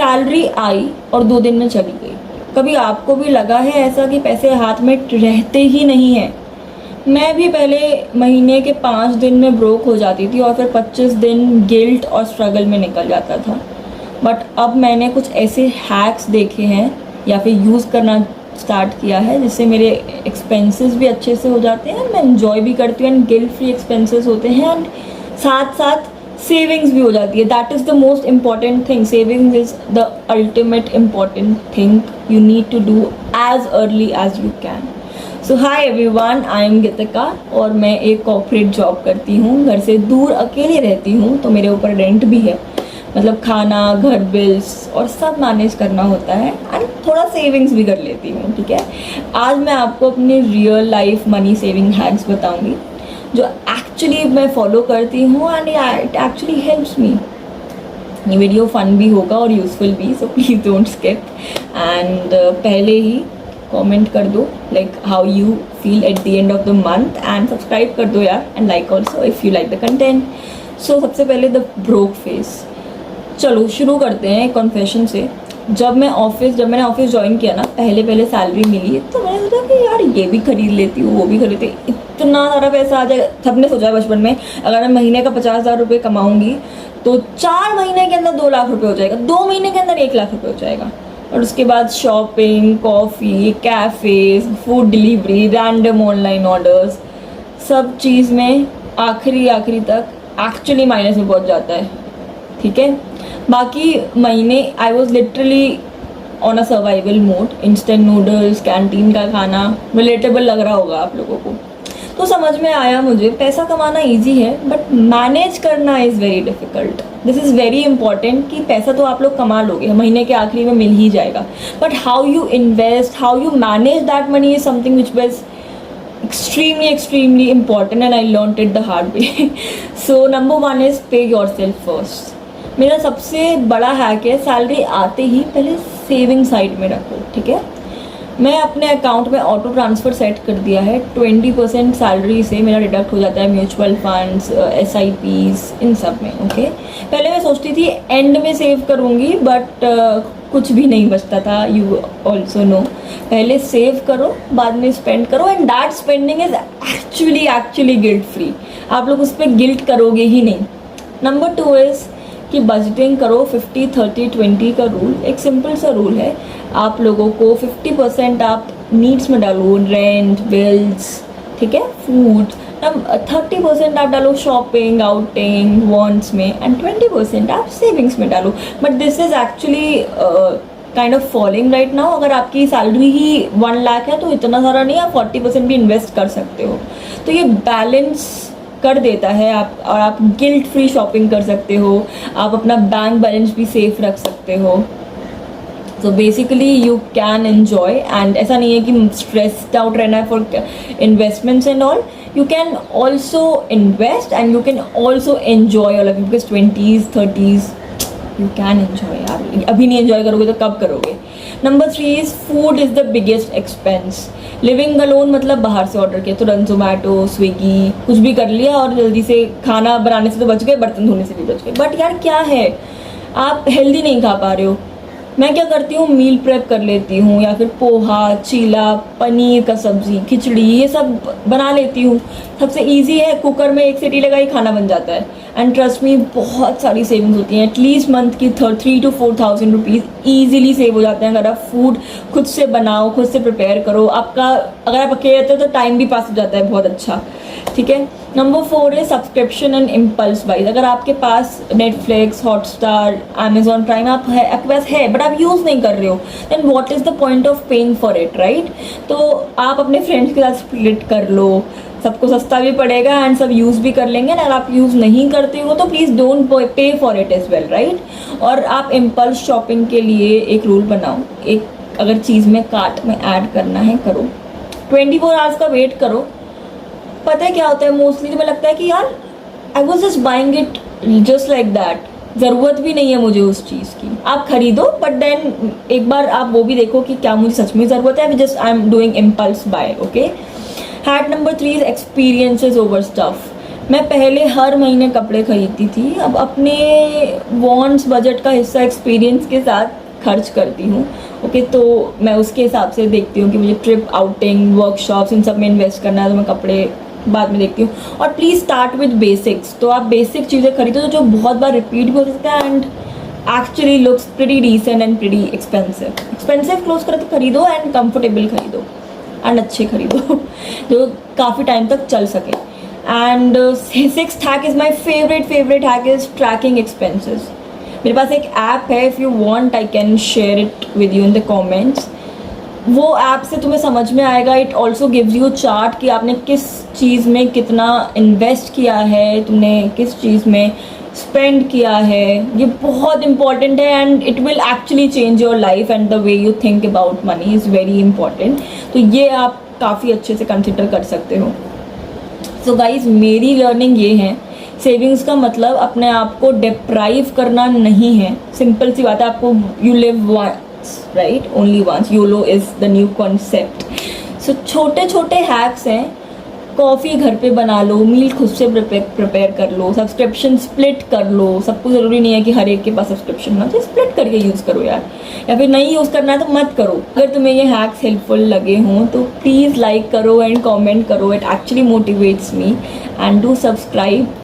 Salary आई और 2 दिन में चली गई। कभी आपको भी लगा है ऐसा कि पैसे हाथ में रहते ही नहीं हैं? मैं भी पहले महीने के 5 दिन में ब्रोक हो जाती थी और फिर 25 दिन गिल्ट और स्ट्रगल में निकल जाता था। बट अब मैंने कुछ ऐसे हैक्स देखे हैं या फिर यूज़ करना स्टार्ट किया है जिससे मेरे एक्सपेंसेस भी अच्छे से हो जाते हैं, मैं एंजॉय भी करती हूँ एंड गिल्ट फ्री एक्सपेंसेस होते हैं एंड साथ साथ सेविंग्स भी हो जाती है। That is the most important thing. Saving is the ultimate important thing you need to do as early as you can. So hi everyone, I am Geetika और मैं एक कॉर्पोरेट जॉब करती हूँ। घर से दूर अकेले रहती हूँ तो मेरे ऊपर रेंट भी है, मतलब खाना, घर बिल्स और सब मैनेज करना होता है एंड थोड़ा सेविंग्स भी कर लेती हूँ। ठीक है, आज मैं आपको अपनी real life money saving hacks बताऊँगी जो एक्चुअली मैं फॉलो करती हूँ and it actually helps me. ये वीडियो फन भी होगा और यूज़फुल भी, so please don't skip and पहले ही कमेंट कर दो like how you feel at the end of the month and subscribe कर दो यार and like also if you like the content. So सबसे पहले द ब्रोक फेस। चलो शुरू करते हैं कॉन्फेशन से। जब मैंने ऑफिस ज्वाइन किया ना, पहले सैलरी मिली तो मैंने सोचा कि यार ये भी खरीद लेती हूँ, वो भी खरीद लेती, इतना सारा पैसा आ जाएगा। सबने सोचा है बचपन में अगर मैं महीने का 50,000 रुपये कमाऊँगी तो 4 महीने के अंदर 2 लाख रुपये हो जाएगा, 2 महीने के अंदर 1 लाख रुपये हो जाएगा। और उसके बाद shopping, coffee, cafes, food delivery, random online orders, सब चीज़ में आखिरी तक एक्चुअली माइनस में पहुँच जाता है। ठीक है, बाकी महीने I was literally on a survival mode. Instant noodles, canteen का खाना, रिलेटेबल लग रहा होगा आप लोगों को। तो समझ में आया मुझे पैसा कमाना इजी है बट मैनेज करना is very difficult. This is very important कि पैसा तो आप लोग कमा लोगे, महीने के आखिरी में मिल ही जाएगा, but how you invest, how you manage that money is something which was extremely important and I learned it the hard way. So number 1 is pay yourself first. मेरा सबसे बड़ा हैक है सैलरी आते ही पहले सेविंग साइड में रखो। ठीक है, मैं अपने अकाउंट में ऑटो ट्रांसफ़र सेट कर दिया है। 20% सैलरी से मेरा डिडक्ट हो जाता है म्यूचुअल फंड्स, SIPs, इन सब में। ओके, पहले मैं सोचती थी एंड में सेव करूँगी बट कुछ भी नहीं बचता था। यू ऑल्सो नो, पहले सेव करो बाद में स्पेंड करो and that spending is actually guilt free. आप लोग उस पर गिल्ट करोगे ही नहीं। नंबर 2 इज़ कि बजटिंग करो। 50-30-20 का रूल एक सिंपल सा रूल है। आप लोगों को 50% आप नीड्स में डालो, रेंट, बिल्स, ठीक है, फूड। 30% आप डालो शॉपिंग, आउटिंग, वॉन्ट्स में एंड 20% आप सेविंग्स में डालो। But this is actually kind of falling right now. अगर आपकी सैलरी ही 1 लाख है तो इतना सारा नहीं, आप 40% भी इन्वेस्ट कर सकते हो। तो ये बैलेंस कर देता है आप, और आप गिल्ट फ्री शॉपिंग कर सकते हो, आप अपना बैंक बैलेंस भी सेफ रख सकते हो। तो basically you can enjoy and ऐसा नहीं है कि स्ट्रेस्ड आउट रहना है for investments and all. You can also invest and you can also enjoy all of you, because 20s 30s you can enjoy. यार अभी नहीं एन्जॉय करोगे तो कब करोगे। Number 3 is food is the biggest expense. Living alone मतलब बाहर से ऑर्डर किया, तुरंत जोमेटो, स्विगी, कुछ भी कर लिया और जल्दी से खाना बनाने से तो बच गए, बर्तन धोने से भी बच गए। बट यार क्या है, आप हेल्दी नहीं खा पा रहे हो। मैं क्या करती हूँ, मील प्रेप कर लेती हूँ या फिर पोहा, चीला, पनीर का सब्ज़ी, खिचड़ी, ये सब बना लेती हूँ। सबसे इजी है, कुकर में 1 सीटी लगाई खाना बन जाता है एंड ट्रस्ट मी बहुत सारी सेविंग्स होती हैं। एटलीस्ट मंथ की 3,000 to 4,000 रुपीज़ ईजिली सेव हो जाते हैं अगर आप फूड खुद से बनाओ, खुद से प्रिपेयर करो। आपका अगर आप अकेले रहते हो तो टाइम भी पास हो जाता है बहुत अच्छा। ठीक है, नंबर 4 है सब्सक्रिप्शन एंड इम्पल्स बाइज। अगर आपके पास नेटफ्लिक्स, हॉटस्टार, अमेजॉन प्राइम आपके पास है बट आप यूज़ नहीं कर रहे हो, then what is the point of paying for it, right. तो आप अपने फ्रेंड्स के साथ स्प्लिट कर लो, सबको सस्ता भी पड़ेगा एंड सब यूज़ भी कर लेंगे। अगर आप यूज़ नहीं करते हो तो please don't pay for it as well, right. और आप इम्पल्स शॉपिंग के लिए एक रूल बनाओ, एक अगर चीज़ में कार्ट में ऐड करना है करो, 24 आवर्स का वेट करो। पता है क्या होता है, मोस्टली तो मुझे लगता है कि यार I was just buying it just like that, ज़रूरत भी नहीं है मुझे उस चीज़ की। आप खरीदो बट देन एक बार आप वो भी देखो कि क्या मुझे सच में ज़रूरत है, just I am doing impulse buy. Okay, hack number 3 is experiences over stuff. मैं पहले हर महीने कपड़े खरीदती थी, अब अपने वॉन्ट्स बजट का हिस्सा एक्सपीरियंस के साथ खर्च करती हूँ। ओके, तो मैं उसके हिसाब से देखती हूँ कि मुझे ट्रिप, आउटिंग, वर्कशॉप्स, इन सब में इन्वेस्ट करना है, तो मैं कपड़े बाद में देखती हूँ। और प्लीज़ स्टार्ट विद बेसिक्स, तो आप बेसिक चीज़ें खरीदो जो बहुत बार रिपीट भी हो सकता है and actually looks pretty decent and pretty expensive cloth खरीदो एंड कंफर्टेबल खरीदो एंड अच्छे खरीदो जो काफ़ी टाइम तक चल सके। And sixth hack is my favourite hack is tracking expenses. मेरे पास एक ऐप है, if you want I can share it with you in the comments. वो ऐप से तुम्हें समझ में आएगा, it also gives you chart कि आपने किस चीज़ में कितना इन्वेस्ट किया है, तुमने किस चीज़ में स्पेंड किया है। ये बहुत इंपॉर्टेंट है and it will actually change your life and the way you think about money is very important. तो ये आप काफ़ी अच्छे से कंसिडर कर सकते हो। सो गाइज, मेरी लर्निंग ये है, सेविंग्स का मतलब अपने आप को डिप्राइव करना नहीं है। सिंपल सी बात है, आपको you live once, right, only once, YOLO is the new concept. So छोटे छोटे हैक्स हैं, कॉफ़ी घर पे बना लो, मील खुद से प्रिपेयर कर लो, सब्सक्रिप्शन स्प्लिट कर लो। सबको ज़रूरी नहीं है कि हर एक के पास सब्सक्रिप्शन हो, तो स्प्लिट करके यूज़ करो यार, या फिर नहीं यूज़ करना है तो मत करो। अगर तुम्हें ये हैक्स हेल्पफुल लगे हों तो प्लीज़ लाइक करो एंड कमेंट करो, it actually motivates me. And do subscribe